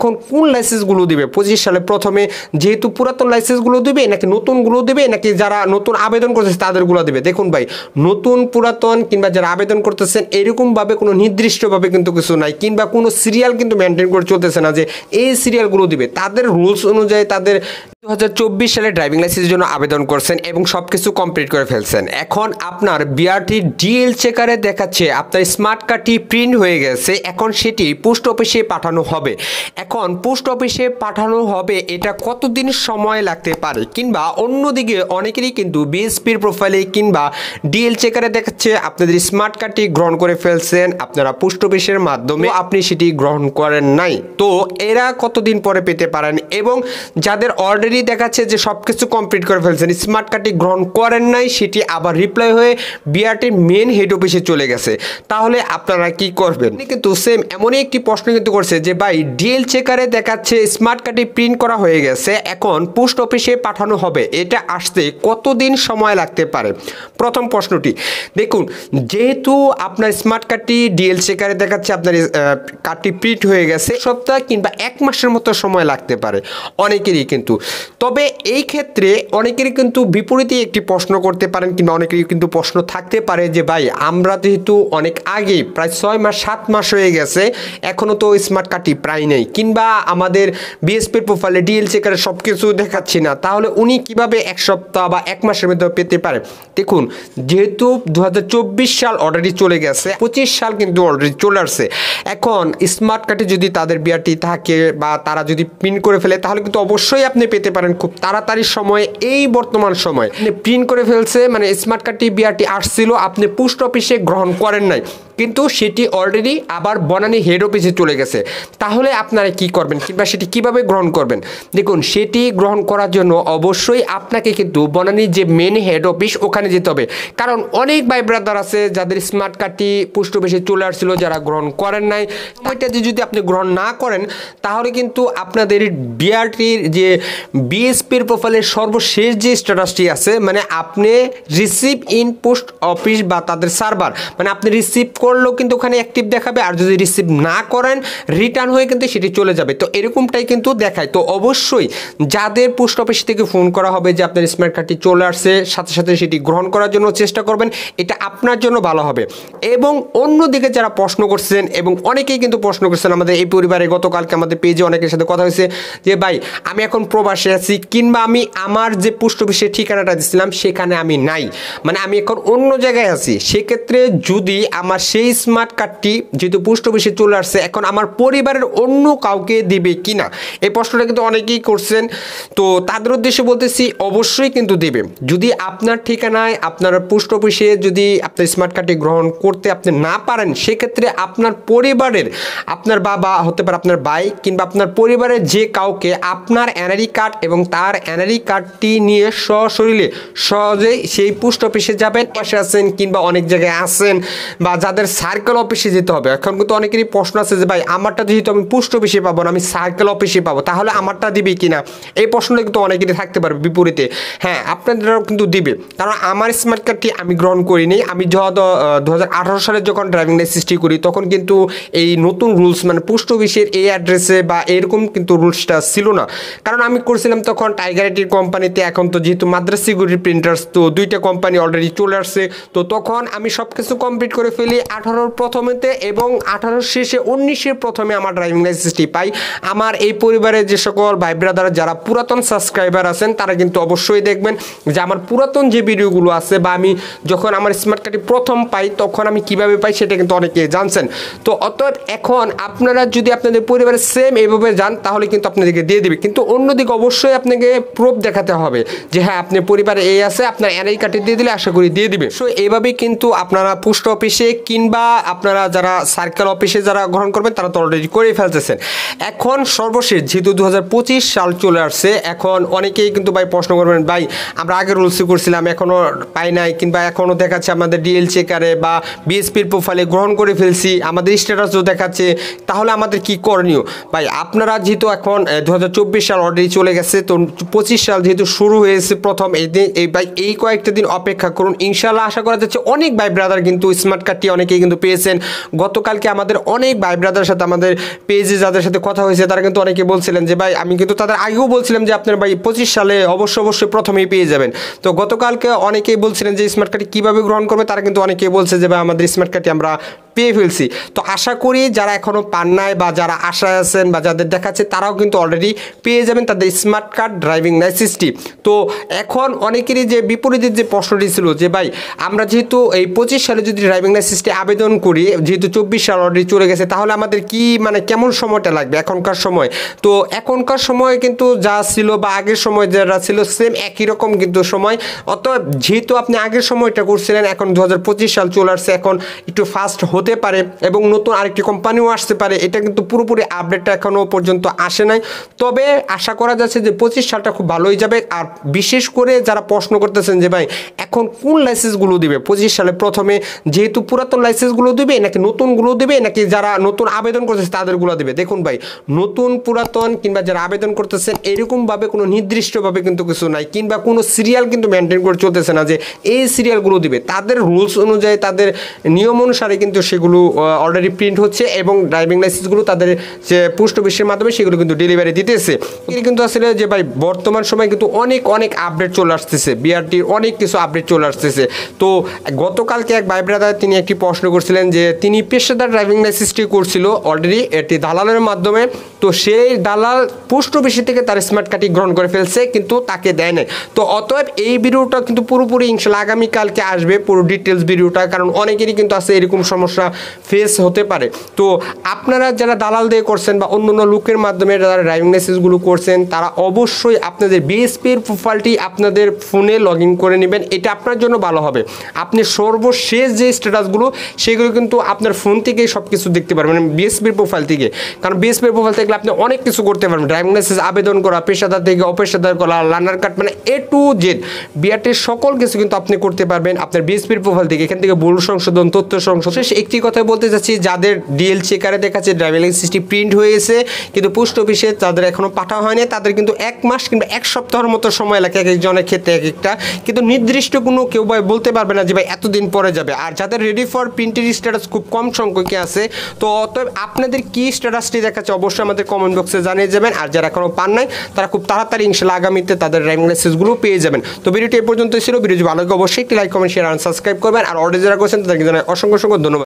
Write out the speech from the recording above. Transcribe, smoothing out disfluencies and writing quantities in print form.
এখন কোন লাইসেন্সগুলো দিবে 25 সালে প্রথমে, যেহেতু পুরাতন লাইসেন্সগুলো দিবে নাকি নতুনগুলো দিবে নাকি যারা নতুন আবেদন করতেছে তাদেরগুলো দিবে? দেখুন ভাই, নতুন পুরাতন কিংবা যারা আবেদন করতেছেন এরকমভাবে কোনো নির্দিষ্টভাবে কিন্তু কিছু নাই, কিংবা কোনো সিরিয়াল কিন্তু মেনটেন করে চলতেছে না যে এই সিরিয়ালগুলো দিবে। তাদের রুলস অনুযায়ী তাদের 2024 সালে ড্রাইভিং লাইসেন্সের জন্য আবেদন করছেন এবং সব কিছু কমপ্লিট করে ফেলছেন। এখন আপনার বিআরটি ডিএল চেকারে দেখাচ্ছে আপনার স্মার্ট কার্ডটি প্রিন্ট হয়ে গেছে, এখন সেটি পোস্ট অফিসে পাঠানো হবে। এখন পোস্ট অফিসে পাঠানো হবে, এটা কতদিন সময় লাগতে পারে? কিংবা অন্যদিকে অনেকেরই কিন্তু বিএসপির প্রোফাইলে কিংবা ডিএল চেকারে দেখাচ্ছে আপনাদের স্মার্ট কার্ডটি গ্রহণ করে ফেলছেন আপনারা পোস্ট অফিসের মাধ্যমে, আপনি সেটি গ্রহণ করেন নাই। তো এরা কতদিন পরে পেতে পারেন? এবং যাদের অলরেডি দেখাচ্ছে যে সবকিছু কমপ্লিট করে ফেলছেন, স্মার্ট কার্ডটি গ্রহণ করেন নাই, সেটি আবার রিপ্লাই হয়ে বিআরটির মেন হেড অফিসে চলে গেছে, তাহলে আপনারা কি করবেন? কিন্তু সেম এমনই একটি প্রশ্ন কিন্তু করছে যে ভাই ডিএল চেকারে দেখাচ্ছে স্মার্ট কার্ডটি প্রিন্ট করা হয়ে গেছে, এখন পোস্ট অফিসে পাঠানো হবে, এটা আসতে কতদিন সময় লাগতে পারে? প্রথম প্রশ্নটি দেখুন, যেহেতু আপনার স্মার্ট কার্ডটি ডিএল চেকারে দেখাচ্ছে আপনার কার্ডটি প্রিন্ট হয়ে গেছে, সপ্তাহ কিংবা 1 মাসের মতো সময় লাগতে পারে অনেকেরই কিন্তু। তবে এই ক্ষেত্রে অনেকেরই কিন্তু বিপরীতে একটি প্রশ্ন করতে পারেন কিংবা অনেকেরই কিন্তু প্রশ্ন থাকতে পারে যে ভাই আমরা যেহেতু অনেক আগে প্রায় 6 মাস 7 মাস হয়ে গেছে, এখনও তো স্মার্ট কার্ডটি প্রায় নেই, কিংবা আমাদের বিএসপির প্রোফাইলে ডিএল চেকারে সব কিছু দেখাচ্ছি না, তাহলে উনি কিভাবে 1 সপ্তাহ বা 1 মাসের মধ্যে পেতে পারে? দেখুন, যেহেতু 2024 সাল অলরেডি চলে গেছে, 25 সাল কিন্তু অলরেডি চলে আসছে, এখন স্মার্ট কার্ডে যদি তাদের বিআরটি থাকে বা তারা যদি প্রিন্ট করে ফেলে তাহলে কিন্তু অবশ্যই আপনি পেতে পারেন খুব তাড়াতাড়ি সময়ে। এই বর্তমান সময় আপনি প্রিন্ট করে ফেলছে, মানে স্মার্ট কার্ডটি বিআরটি আসছিল, আপনি পোস্ট অফিসে গ্রহণ করেন নাই, কিন্তু সেটি অলরেডি আবার বনানী হেড অফিসে চলে গেছে, তাহলে আপনারা কি করবেন কিংবা সেটি কিভাবে গ্রহণ করবেন? দেখুন, সেটি গ্রহণ করার জন্য অবশ্যই আপনাকে কিন্তু বনানীর যে মেন হেড অফিস ওখানে যেতে হবে, কারণ অনেক ভাই ব্রাদার আছে যাদের স্মার্ট কার্ডটি পোস্ট অফিসে চলে আসছিল, যারা গ্রহণ করেন নাই। ওইটা যদি আপনি গ্রহণ না করেন তাহলে কিন্তু আপনাদের বিআরটির যে বিএসপির প্রোফাইলের সর্বশেষ যে স্ট্যাটাসটি আছে, মানে আপনি রিসিভ ইন পোস্ট অফিস বা তাদের সার্ভার, মানে আপনি রিসিভ করলেও কিন্তু ওখানে অ্যাক্টিভ দেখাবে, আর যদি রিসিভ না করেন রিটার্ন হয়ে কিন্তু সেটি চলে যাবে। তো এরকমটাই কিন্তু দেখায়। তো অবশ্যই যাদের পোস্ট অফিস থেকে ফোন করা হবে যে আপনার স্মার্ট কার্ডটি চলে আসছে, সাথে সাথে সেটি গ্রহণ করার জন্য চেষ্টা করবেন, এটা আপনার জন্য ভালো হবে। এবং অন্যদিকে যারা প্রশ্ন করছেন, এবং অনেকেই কিন্তু প্রশ্ন করছেন আমাদের এই পরিবারে, গতকালকে আমাদের পেজে অনেকের সাথে কথা হয়েছে যে ভাই আমি এখন প্রবাসে আছি, কিংবা আমি আমার যে পোস্ট অফিসের ঠিকানাটা দিয়েছিলাম সেখানে আমি নাই, মানে আমি এখন অন্য জায়গায় আছি, সেক্ষেত্রে যদি আমার সেই স্মার্ট কার্ডটি যেহেতু পোস্ট অফিসে চলে আসছে, এখন আমার পরিবারের অন্য কাউকে দিবে কিনা, এই প্রশ্নটা কিন্তু অনেকেই করছেন। তো তাদের উদ্দেশ্যে বলতেছি অবশ্যই কিন্তু দেবে। যদি আপনার ঠিকানায় আপনার পোস্ট অফিসে যদি আপনার স্মার্ট কার্ডটি গ্রহণ করতে আপনি না পারেন, সেক্ষেত্রে আপনার পরিবারের, আপনার বাবা হতে পারে, আপনার ভাই, কিংবা আপনার পরিবারের যে কাউকে আপনার এনআরই কার্ড এবং তার এনআরই কার্ডটি নিয়ে সশরীরে সহজেই সেই পোস্ট অফিসে যাবেন, পাশে আছেন কিংবা অনেক জায়গায় আছেন, বা যাদের সার্কেল অফিসে যেতে হবে। এখন কিন্তু অনেকেরই প্রশ্ন আছে যে ভাই আমারটা যেহেতু আমি পোস্ট অফিসে পাবো না, আমি সার্কেল অফিসে পাবো, তাহলে আমারটা দিবে কিনা, এই প্রশ্নটা কিন্তু অনেকেরই থাকতে পারবে বিপরীতে। হ্যাঁ, আপনাদেরও কিন্তু দিবে, কারণ আমার স্মার্ট কার্ডটি আমি গ্রহণ করিনি। আমি 2018 সালে যখন ড্রাইভিং লাইসেন্সটি করি তখন কিন্তু এই নতুন রুলস, মানে পোস্ট অফিসের এই অ্যাড্রেসে বা এরকম কিন্তু রুলসটা ছিল না, কারণ আমি করছিলাম তখন টাইগার আইটির কোম্পানিতে। এখন তো যেহেতু মাদ্রাস সিকিউরিটি প্রিন্টার্স, তো 2টা কোম্পানি অলরেডি চলে আসছে, তো তখন আমি সব কিছু কমপ্লিট করে ফেলি 18 প্রথমেতে, এবং 18 শেষে 19 প্রথমে আমার ড্রাইভিং লাইসেন্সটি পাই। আমার এই পরিবারের যে সকল ভাই ব্রাদার যারা পুরাতন সাবস্ক্রাইবার আছেন তারা কিন্তু অবশ্যই দেখবেন যে আমার পুরাতন যে ভিডিওগুলো আছে, বা আমি যখন আমার স্মার্ট কার্ডটি প্রথম পাই তখন আমি কিভাবে পাই সেটা কিন্তু অনেকে জানছেন। তো অতএব এখন আপনারা যদি আপনাদের পরিবারের সেম এইভাবে যান তাহলে কিন্তু আপনাদেরকে দিয়ে দিবে, কিন্তু অন্যদিকে অবশ্যই আপনাকে প্রুফ দেখাতে হবে যে হ্যাঁ আপনার পরিবারে এই আছে, আপনার এনআই কার্ডটি দিয়ে দিলে আশা করি দিয়ে দিবে। সো এইভাবেই কিন্তু আপনারা পোস্ট অফিসে কিংবা আপনারা যারা সার্কেল অফিসে যারা গ্রহণ করবেন তারা তো অলরেডি করে ফেলতেছেন। এখন সর্বশেষ যেহেতু 2025 সাল চলে আসছে, এখন অনেকেই কিন্তু ভাই প্রশ্ন করবেন ভাই আমরা আগের রুলসই করছিলাম এখনও পাই নাই, কিংবা এখনও দেখাচ্ছে আমাদের ডিএল চেকারে বা বিএসপির প্রোফাইলে গ্রহণ করে ফেলছি, আমাদের স্ট্যাটাসও দেখাচ্ছে, তাহলে আমাদের কি করণীয়? ভাই আপনারা যেহেতু এখন 2024 সাল অলরেডি চলে গেছে, তো 25 সাল যেহেতু শুরু হয়েছে প্রথম এই দিন, এই ভাই এই কয়েকটা দিন অপেক্ষা করুন, ইনশাল্লাহ আশা করা যাচ্ছে অনেক ভাই ব্রাদার কিন্তু স্মার্ট কার্ডটি অনেকে অনেকেই কিন্তু পেয়েছেন। গতকালকে আমাদের অনেক ভাই ব্রাদারের সাথে আমাদের পেজে যাদের সাথে কথা হয়েছে তারা কিন্তু অনেকে বলছিলেন যে ভাই আমি কিন্তু তাদের আগেও বলছিলাম যে আপনার ভাই 25 সালে অবশ্যই প্রথমেই পেয়ে যাবেন। তো গতকালকে অনেকেই বলছিলেন যে স্মার্ট কার্ডটি কীভাবে গ্রহণ করবে, তারা কিন্তু অনেকেই বলছে যে ভাই আমাদের স্মার্ট কার্ডটি আমরা পেয়ে ফেলছি। তো আশা করি যারা এখনও পান নাই বা যারা আশায় আছেন বা যাদের দেখাচ্ছে তারাও কিন্তু অলরেডি পেয়ে যাবেন তাদের স্মার্ট কার্ড ড্রাইভিং লাইসেন্সটি। তো এখন অনেকেরই যে বিপরীতের যে প্রশ্নটি ছিল যে ভাই আমরা যেহেতু এই 25 সালে যদি ড্রাইভিং লাইসেন্সটি আবেদন করি, যেহেতু 24 সাল অলরেডি চলে গেছে, তাহলে আমাদের কি মানে কেমন সময়টা লাগবে এখনকার সময়? তো এখনকার সময় কিন্তু যা ছিল বা আগের সময় যারা ছিল সেম একই রকম কিন্তু সময়। অতএব যেহেতু আপনি আগের সময়টা করছিলেন, এখন 2025 সাল চলে আসছে, এখন একটু ফাস্ট হতে পারে এবং নতুন আরেকটি কোম্পানিও আসতে পারে। এটা কিন্তু পুরোপুরি আপডেটটা এখনও পর্যন্ত আসে নাই, তবে আশা করা যাচ্ছে যে 25 সালটা খুব ভালোই যাবে। আর বিশেষ করে যারা প্রশ্ন করতেছেন যে ভাই এখন কোন লাইসেন্সগুলো দিবে 25 সালে প্রথমে, যেহেতু পুরাতন লাইসেন্সগুলো দিবে নাকি নতুনগুলো দিবে নাকি যারা নতুন আবেদন করতেছে তাদেরগুলো দিবে, দেখুন ভাই নতুন পুরাতন কিংবা যারা আবেদন করতেছেন এরকমভাবে কোনো নির্দিষ্টভাবে কিন্তু কিছু নাই, কিংবা কোনো সিরিয়াল কিন্তু মেনটেন করে চলতেছে না যে এই সিরিয়ালগুলো দিবে। তাদের রুলস অনুযায়ী তাদের নিয়ম অনুসারে কিন্তু সেগুলো অলরেডি প্রিন্ট হচ্ছে এবং ড্রাইভিং লাইসেন্সগুলো তাদের যে পোস্ট অফিসের মাধ্যমে সেগুলো কিন্তু ডেলিভারি দিতেছে। কিন্তু আসলে যে ভাই বর্তমান সময় কিন্তু অনেক আপডেট চলে আসতেছে, বিআরটির অনেক কিছু আপডেট চলে আসতেছে। তো গতকালকে এক ভাই ব্রাদার তিনি একটি প্রশ্ন করছিলেন যে তিনি পেশাদার ড্রাইভিং লাইসেন্সটি করছিল অলরেডি একটি দালালের মাধ্যমে, তো সেই দালাল পোস্ট অফিস থেকে তার স্মার্ট কার্ডটি গ্রহণ করে ফেলছে কিন্তু তাকে দেয় নাই। তো অতএব এই ভিডিওটা কিন্তু পুরোপুরি ইনশাল্লাহ আগামীকালকে আসবে পুরো ডিটেলস ভিডিওটা, কারণ অনেকেরই কিন্তু আছে এরকম সমস্যা ফেস হতে পারে। তো আপনারা যারা দালাল দিয়ে করছেন বা অন্য লোকের মাধ্যমে যারা ড্রাইভিং লাইসেন্সগুলো করছেন তারা অবশ্যই আপনাদের বিএসপির প্রোফাইলটি আপনাদের ফোনে লগ ইন করে নেবেন, এটা আপনার জন্য ভালো হবে। আপনি সর্বশেষ যে স্ট্যাটাসগুলো সেগুলো কিন্তু আপনার ফোন থেকেই সব কিছু দেখতে পারবেন বিএসপির প্রোফাইল থেকে, কারণ বিএসপির প্রোফাইল থেকে আপনি অনেক কিছু করতে পারবেন, ড্রাইভিং লাইসেন্স আবেদন করা, পেশাদার থেকে অপেশাদার করা, লার্নার কার্ড, মানে A to Z বিআরটির সকল কিছু কিন্তু আপনি করতে পারবেন আপনার বিএসপির প্রোফাইল থেকে। এখান থেকে ভুল সংশোধন, তথ্য সংশোধন। একটি কথা বলতে চাচ্ছি, যাদের ডিএল চেকারে দেখাচ্ছে ড্রাইভিং লাইসেন্সটি প্রিন্ট হয়ে গেছে কিন্তু পোস্ট অফিসে তাদের এখনো পাঠানো হয়নি, তাদের কিন্তু 1 মাস কিংবা 1 সপ্তাহের মতো সময় লাগে এক একজনের ক্ষেত্রে এক একটা, কিন্তু নির্দিষ্ট কোনো কেউ ভাই বলতে পারবে না যে ভাই এতদিন পরে যাবে। আর যাদের রেডি ফর প্রিন্টের স্ট্যাটাস খুব কম সংখ্যকে আছে, তো অতএব আপনাদের কি স্ট্যাটাসটি দেখাচ্ছে অবশ্যই আমাদের কমেন্ট বক্সে জানিয়ে যাবেন। আর যারা এখনো পান নাই তারা খুব তাড়াতাড়ি ইনশাআল্লাহ আগামীতে তাদের ড্রাইভিং লাইসেন্সগুলো পেয়ে যাবেন। তো ভিডিওটি এই পর্যন্তই ছিল। ভিডিওটি ভালো লাগে অবশ্যই একটি লাইক, কমেন্ট, শেয়ার আর সাবস্ক্রাইব করবেন। আর অর্ডার যারা করছেন তাদেরকে জানাই অসংখ্য ধন্যবাদ।